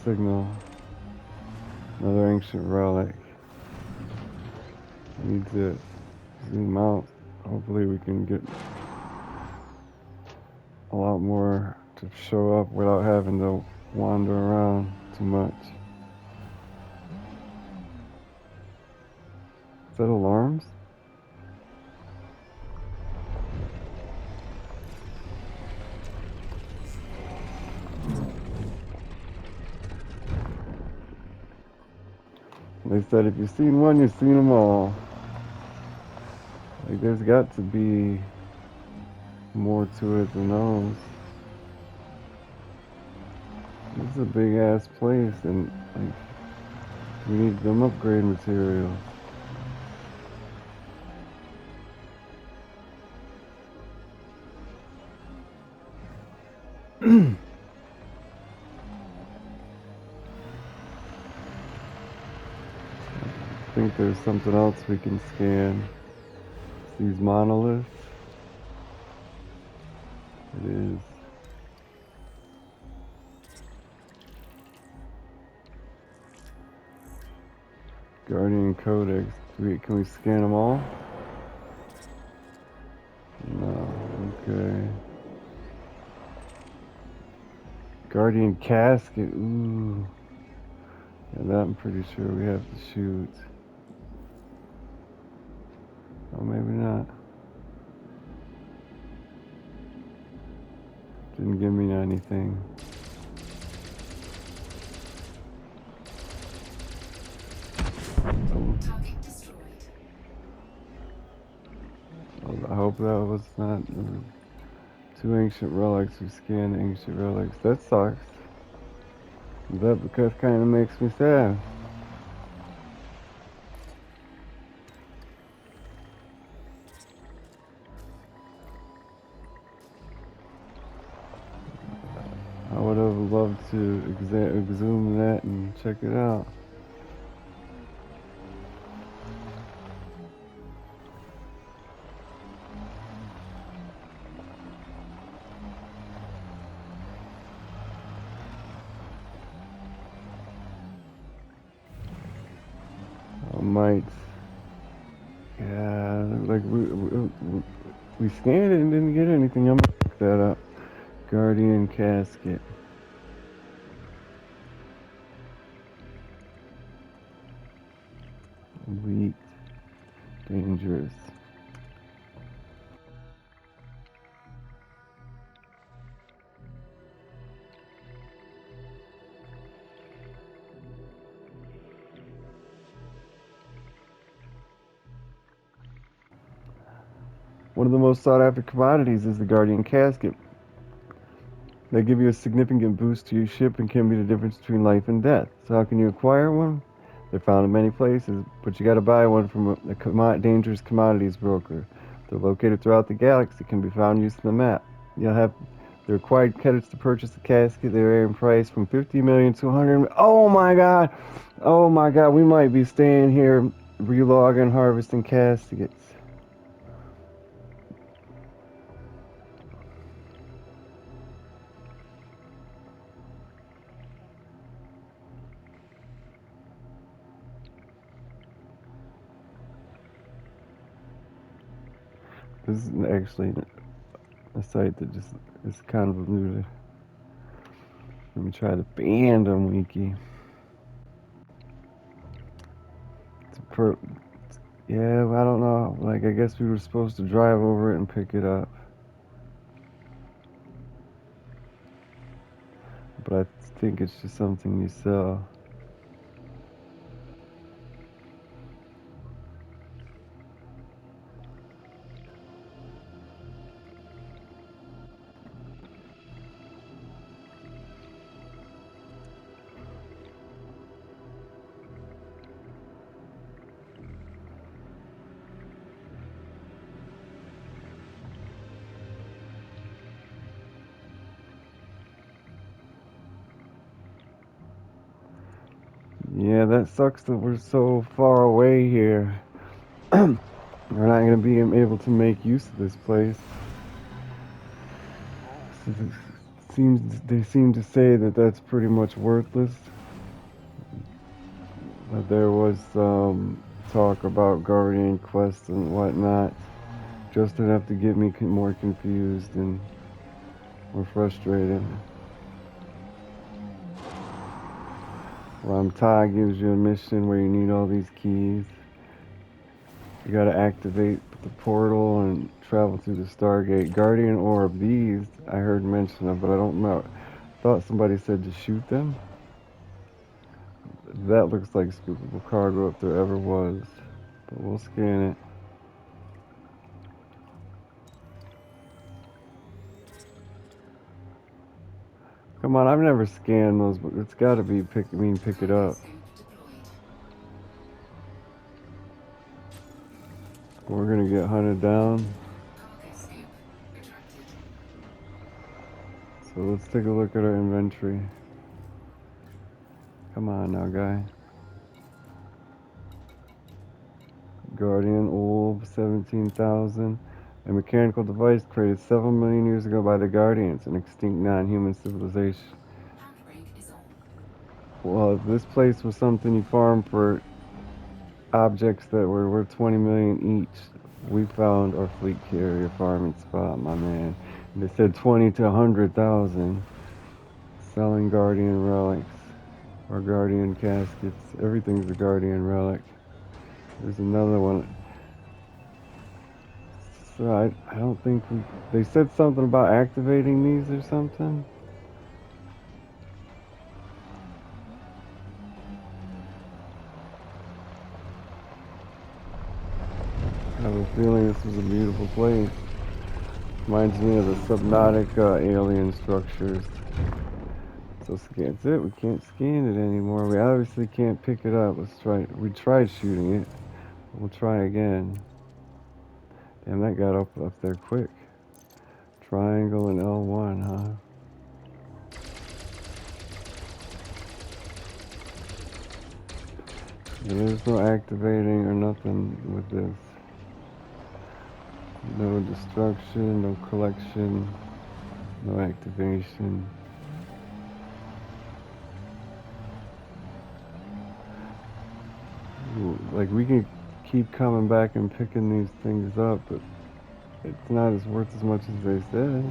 signal. Another ancient relic. Need to zoom out. Hopefully we can get a lot more to show up without having to wander around too much. Is that alarms? They said if you've seen one, you've seen them all. Like there's got to be more to it than those. This is a big ass place, and like we need them upgrade materials. I think there's something else we can scan. These monoliths. It is. Guardian Codex. Can we scan them all? No. Okay. Guardian Casket. Ooh. Yeah, that I'm pretty sure we have to shoot. Oh, maybe not. Didn't give me anything. Oh, Target destroyed. I hope that was not two ancient relics. We scanned ancient relics. That sucks. That kind of makes me sad. I would have loved to exhume that and check it out. I might. Yeah, like we scanned it and didn't get anything. I'm gonna look that up. Guardian Casket. Elite. Dangerous. One of the most sought after commodities is the Guardian Casket. They give you a significant boost to your ship and can be the difference between life and death. So how can you acquire one? They're found in many places, but you gotta buy one from a dangerous commodities broker. They're located throughout the galaxy, can be found using the map. You'll have the required credits to purchase the casket. They vary in price from 50 million to 100 million. Oh my god! Oh my god, we might be staying here relogging, harvesting caskets. This is actually a site that just is kind of looted. Let me try the fandom wiki. Yeah, I don't know. Like, I guess we were supposed to drive over it and pick it up. But I think it's just something you sell. Yeah, that sucks that we're so far away here. We're not going to be able to make use of this place. They seem to say that that's pretty much worthless. But there was talk about Guardian Quest and whatnot. Just enough to get me more confused and more frustrated. Ramtag gives you a mission where you need all these keys. You gotta activate the portal and travel through the Stargate. Guardian Orb, these I heard mention of, but I don't know. Thought somebody said to shoot them. That looks like scoopable cargo if there ever was. But we'll scan it. Come on, I've never scanned those, but it's gotta be pick it up. We're gonna get hunted down. So let's take a look at our inventory. Come on now, guy. Guardian Orb, 17,000. A mechanical device created 7 million years ago by the Guardians, an extinct non-human civilization. Well, if this place was something you farm for objects that were worth 20 million each. We found our fleet carrier farming spot, my man. And they said 20 to 100,000. Selling Guardian relics or Guardian caskets. Everything's a Guardian relic. There's another one. So I don't think they said something about activating these or something. I have a feeling this was a beautiful place. Reminds me of the subnautic alien structures. So that's it. We can't scan it anymore. We obviously can't pick it up. Let's try. We tried shooting it. We'll try again. Damn, that got up there quick. Triangle and L1, huh? There's no activating or nothing with this. No destruction, no collection, no activation. Like, we can keep coming back and picking these things up, but it's not as worth as much as they said.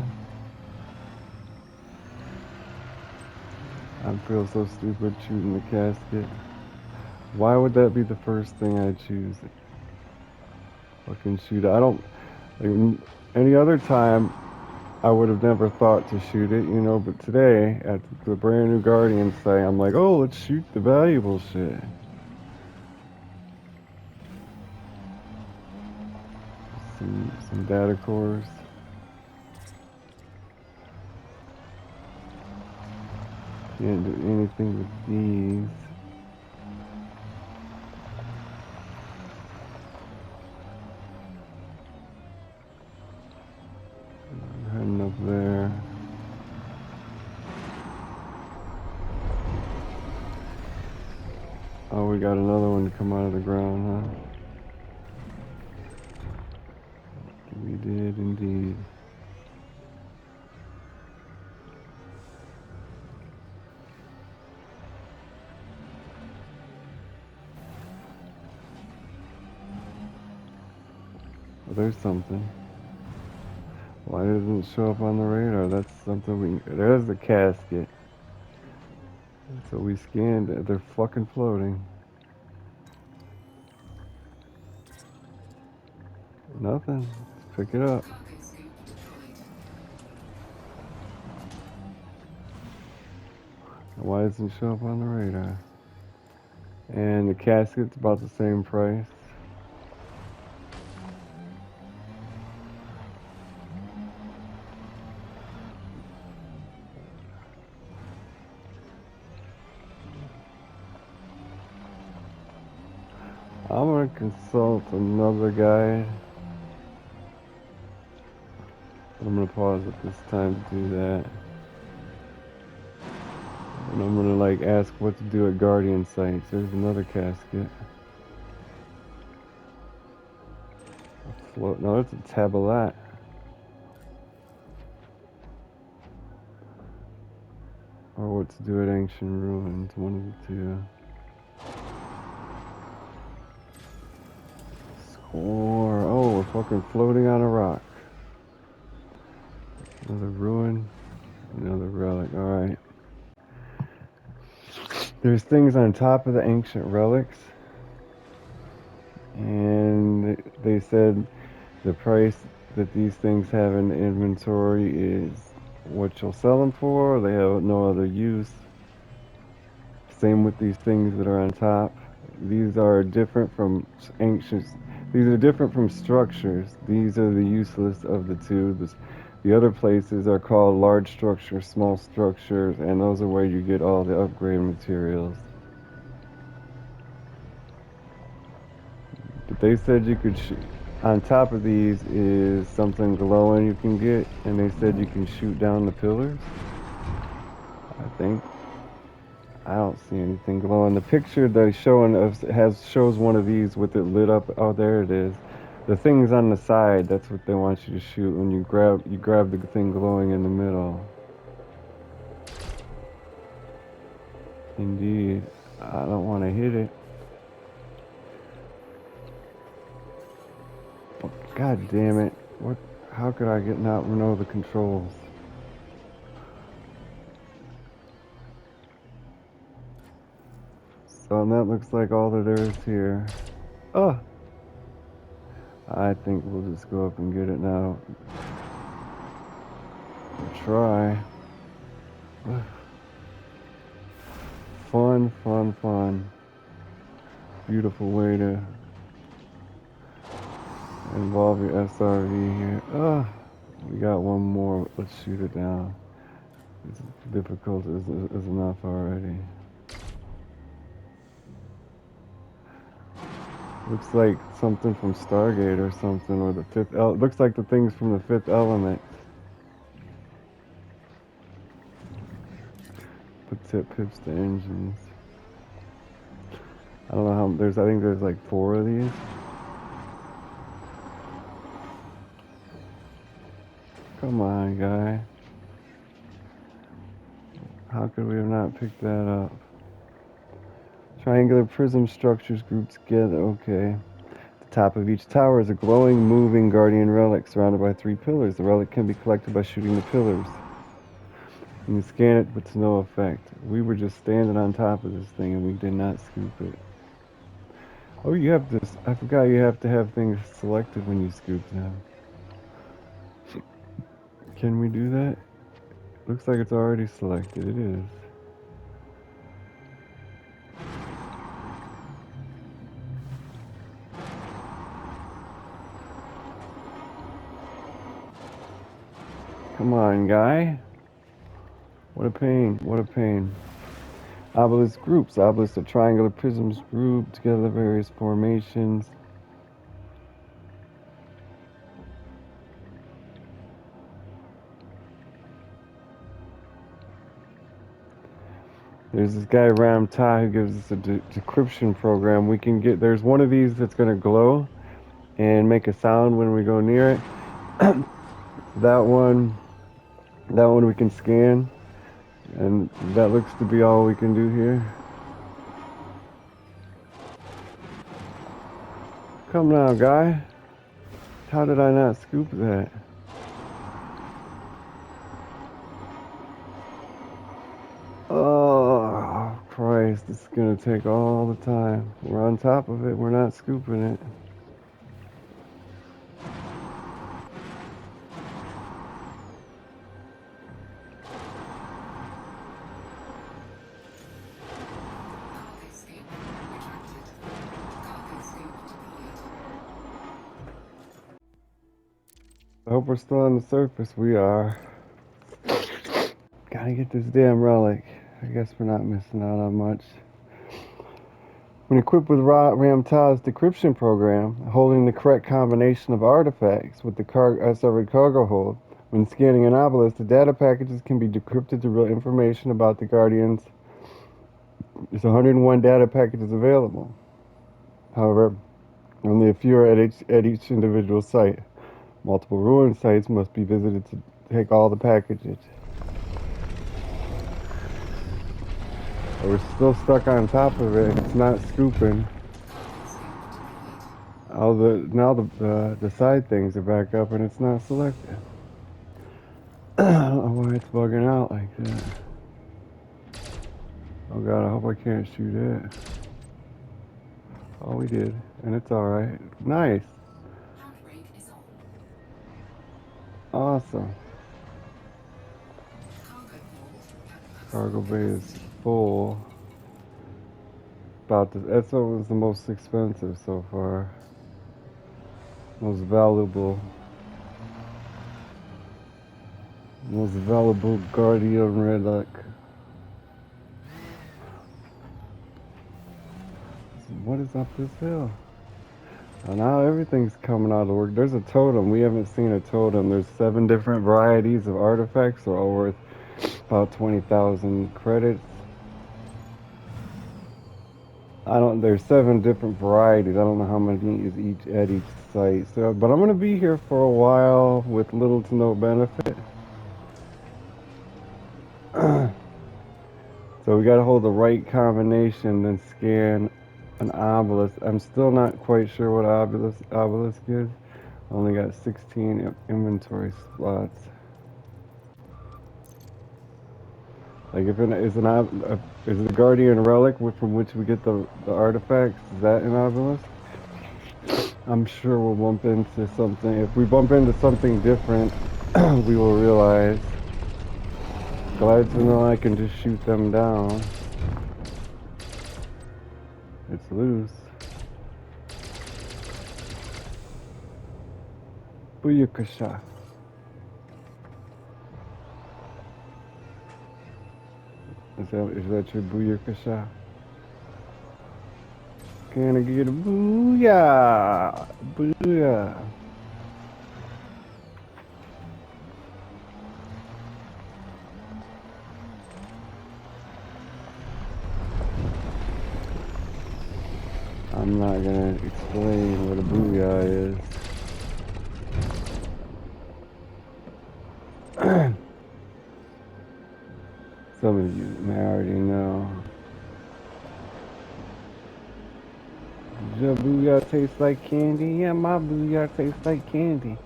I feel so stupid shooting the casket. Why would that be the first thing I choose? Fucking shoot it. I don't, like, any other time, I would have never thought to shoot it, you know, but today, at the brand new Guardian site, I'm like, oh, let's shoot the valuable shit. Some data cores. Can't do anything with these. Heading up there. Oh, we got another one to come out of the ground, huh? We did indeed. Well, there's something. Why doesn't it show up on the radar? That's something there's the casket. So we scanned it. They're fucking floating. Nothing. Let's pick it up. Cargo scoop deployed. Why doesn't it show up on the radar? And the casket's about the same price. I'm gonna consult another guide. I'm gonna pause at this time to do that. And I'm gonna like ask what to do at Guardian sites. There's another casket. A float. No, it's a tablet. Or what to do at Ancient Ruins. One of the two. Score. Oh, we're fucking floating on a rock. Another ruin. Another relic. Alright. There's things on top of the ancient relics. And they said the price that these things have in the inventory is what you'll sell them for. They have no other use. Same with these things that are on top. These are different from ancient. These are different from structures. These are the useless of the two. The other places are called large structures, small structures, and those are where you get all the upgrade materials. But they said you could shoot. On top of these is something glowing you can get, and they said you can shoot down the pillars. I think. I don't see anything glowing. The picture they're showing us shows one of these with it lit up. Oh, there it is. The thing's on the side. That's what they want you to shoot when you grab the thing glowing in the middle. Indeed. I don't want to hit it. God damn it. What? How could I not know the controls? So that looks like all that there is here. Oh! I think we'll just go up and get it now. We'll try. Fun, fun, fun. Beautiful way to involve your SRV here. Oh! We got one more. Let's shoot it down. It's difficult is enough already. Looks like something from Stargate or something, or the fifth. Looks like the things from the Fifth Element. Puts it pips the engines. I don't know how there's. I think there's like 4 of these. Come on, guy. How could we have not picked that up? Triangular prism structures grouped together. Okay. The top of each tower is a glowing, moving guardian relic surrounded by 3 pillars. The relic can be collected by shooting the pillars. You can scan it, but to no effect. We were just standing on top of this thing and we did not scoop it. Oh, you have this. I forgot you have to have things selected when you scoop them. Can we do that? Looks like it's already selected. It is. Come on, guy. What a pain. What a pain. Obelisk groups. Obelisks are triangular prisms grouped together various formations. There's this guy Ram Tai who gives us a decryption program. We can get. There's one of these that's gonna glow and make a sound when we go near it. That one we can scan, and that looks to be all we can do here. Come now, guy. How did I not scoop that? Oh, Christ, this is gonna take all the time. We're on top of it, we're not scooping it. Cargo scoop retracted. Cargo scoop deployed. I hope we're still on the surface. We are. Gotta get this damn relic. I guess we're not missing out on much. When equipped with Ram Ta's decryption program, holding the correct combination of artifacts with the SRV cargo hold, when scanning an obelisk, the data packages can be decrypted to reveal information about the Guardians. There's 101 data packages available. However, only a few are at each individual site. Multiple ruin sites must be visited to take all the packages. We're still stuck on top of it. It's not scooping. All the side things are back up and it's not selected. I don't know why it's bugging out like that. Oh god, I hope I can't shoot it. Oh, we did, and it's all right. Nice, Handbrake is on. awesome. Cargo hold. Cargo bay is full. About this. Esso was the most expensive so far. Most valuable. Most valuable guardian relic. What is up this hill? Well, now everything's coming out of work. There's a totem. We haven't seen a totem. There's 7 different varieties of artifacts. They're all worth about 20,000 credits. There's 7 different varieties. I don't know how many is at each site. So, but I'm gonna be here for a while with little to no benefit. So we gotta hold the right combination, then scan an obelisk. I'm still not quite sure what obelisk is. Only got 16 inventory slots. Like if is the Guardian relic from which we get the artifacts? Is that an obelisk? I'm sure we'll bump into something. If we bump into something different, we will realize. Glad to know I can just shoot them down. It's loose. Booyakasha. Is that your booyakasha? Can I get a booyah? Booyah. I'm not gonna explain what a booyah is. Some of you may already know. Does your booyah taste like candy? Yeah, my booyah tastes like candy.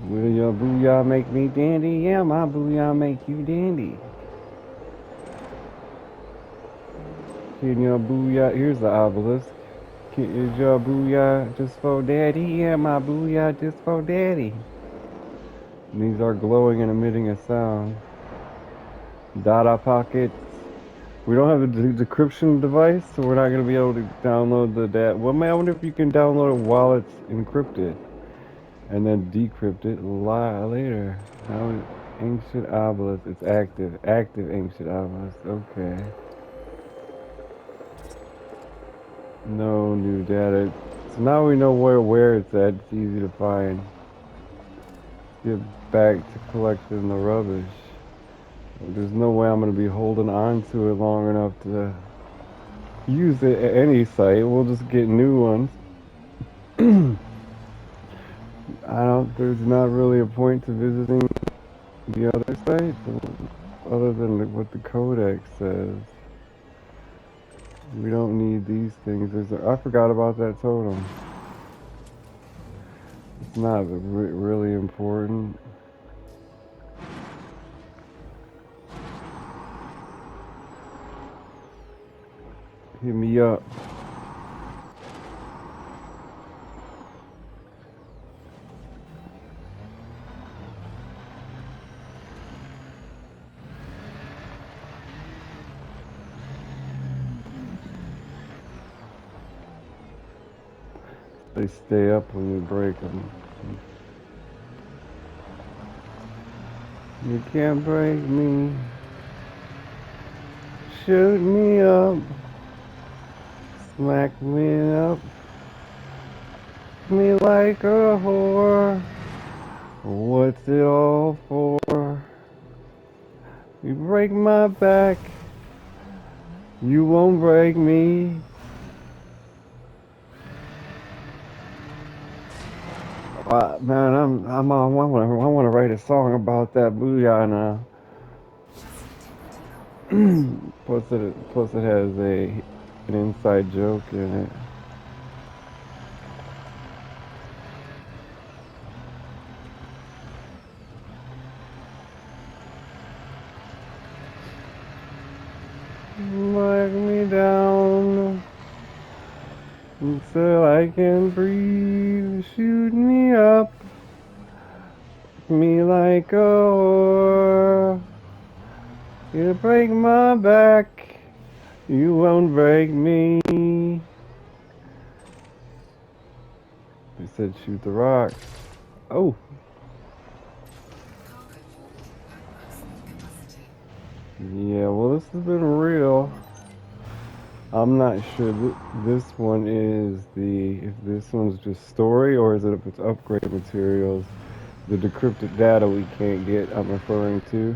Will your booyah make me dandy? Yeah, my booyah make you dandy. Can your booyah, here's the obelisk. Is your booyah just for daddy? Yeah, my booyah just for daddy. And these are glowing and emitting a sound. Data pockets. We don't have a decryption device, so we're not going to be able to download the data. Well, man, I wonder if you can download it while it's encrypted and then decrypt it later. Now, ancient obelisk. It's active. Active ancient obelisk. Okay. No new data. So now we know where it's at. It's easy to find. Get back to collecting the rubbish. There's no way I'm going to be holding on to it long enough to use it at any site. We'll just get new ones. There's not really a point to visiting the other sites other than what the codex says. We don't need these things. I forgot about that totem. It's not really important. Hit me up. They stay up when you break them. You can't break me. Shoot me up. Smack me up. Me like a whore. What's it all for? You break my back. You won't break me. Man, I want to write a song about that booyah now. plus it has an inside joke in it. Knock me down until I can breathe. Shoot me up, me like a whore. You break my back, you won't break me. They said shoot the rocks. Oh. Yeah, well, this has been real. I'm not sure this one is if this one's just story or is it if it's upgrade materials. The decrypted data we can't get, I'm referring to.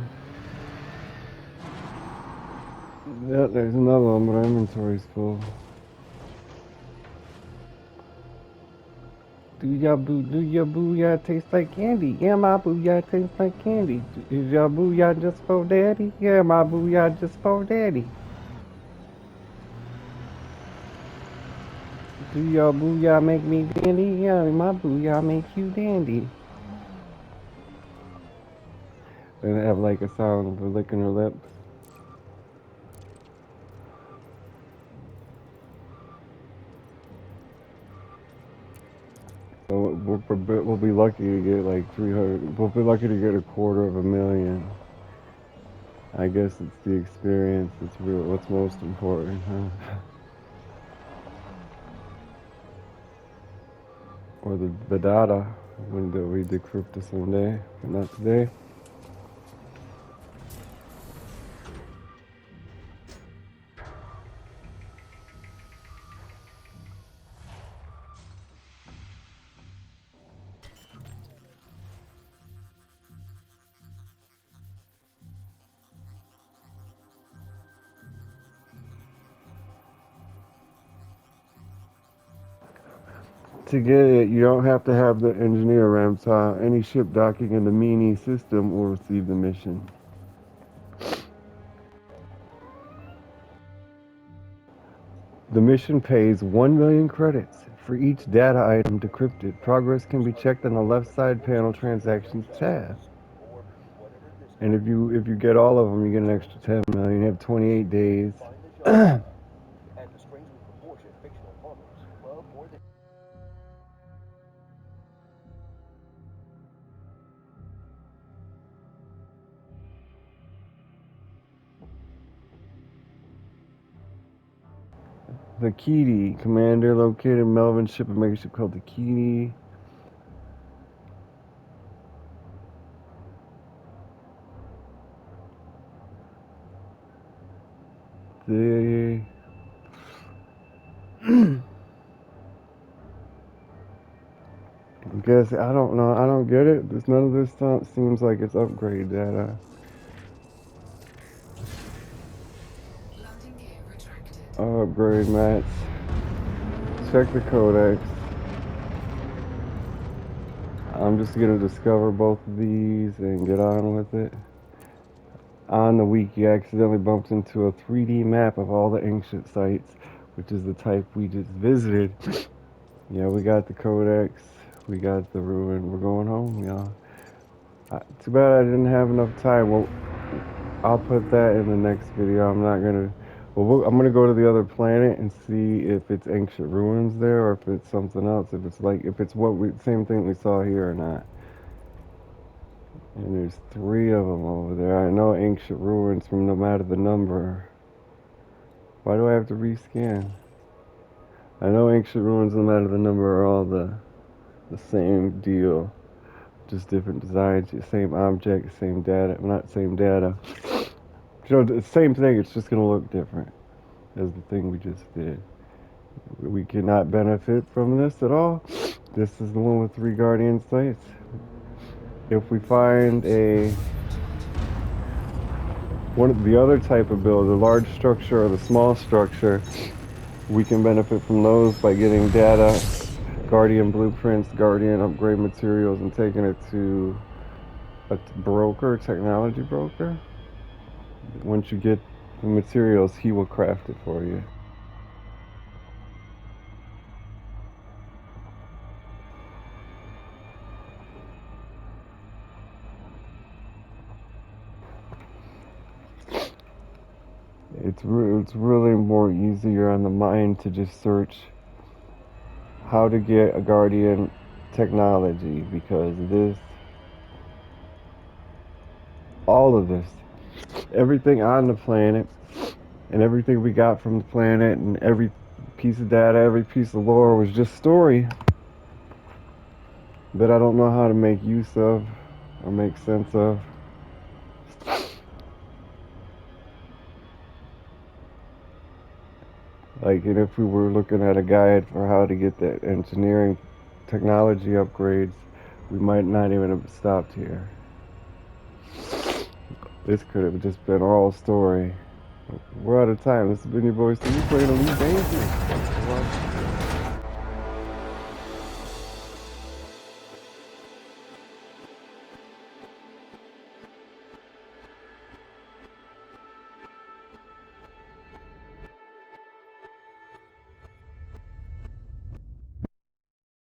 Yeah, there's another one, but our inventory's full. Do your booyah taste like candy? Yeah, my booyah tastes like candy. Is your booyah just for daddy? Yeah, my booyah just for daddy. Booyah, booyah, make me dandy. Yeah, my booyah make you dandy. And they have like a sound of her licking her lips. So we'll be lucky to get like 300. We'll be lucky to get $250,000. I guess it's the experience. It's real. What's most important, huh? Or the data when we decrypt it someday, but not today. To get it, you don't have to have the engineer Ramsar. Any ship docking in the Meanie system will receive the mission. The mission pays 1 million credits for each data item decrypted. Progress can be checked on the left side panel transactions tab. And if you get all of them, you get an extra 10 million. You have 28 days. The Kitty commander located Melvin ship, a megaship called the Kitty. The I guess I don't know. I don't get it. None of this stuff seems like it's upgrade data. Landing gear retracted. Upgrade mats. Check the codex. I'm just gonna discover both of these and get on with it. On the wiki, I accidentally bumped into a 3D map of all the ancient sites, which is the type we just visited. Yeah, we got the codex. We got the ruin. We're going home, y'all. Too bad I didn't have enough time. Well, I'll put that in the next video. I'm not gonna. Well, I'm gonna go to the other planet and see if it's ancient ruins there, or if it's something else. If it's like, if it's same thing we saw here or not. And there's 3 of them over there. I know ancient ruins from no matter the number. Why do I have to rescan? I know ancient ruins no matter the number are all the same deal. Just different designs, same object, same data. Well, not same data. You know, the same thing, it's just gonna look different as the thing we just did. We cannot benefit from this at all. This is the one with 3 guardian sites. If we find one of the other type of build, the large structure or the small structure, we can benefit from those by getting data, guardian blueprints, guardian upgrade materials, and taking it to a broker, technology broker. Once you get the materials, he will craft it for you. It's really more easier on the mind to just search how to get a guardian technology, because all of this, everything on the planet and everything we got from the planet and every piece of data, every piece of lore was just story that I don't know how to make use of or make sense of. Like, and if we were looking at a guide for how to get the engineering technology upgrades, we might not even have stopped here. This could have just been all story. We're out of time. This has been your boy Steve playing Elite Dangerous.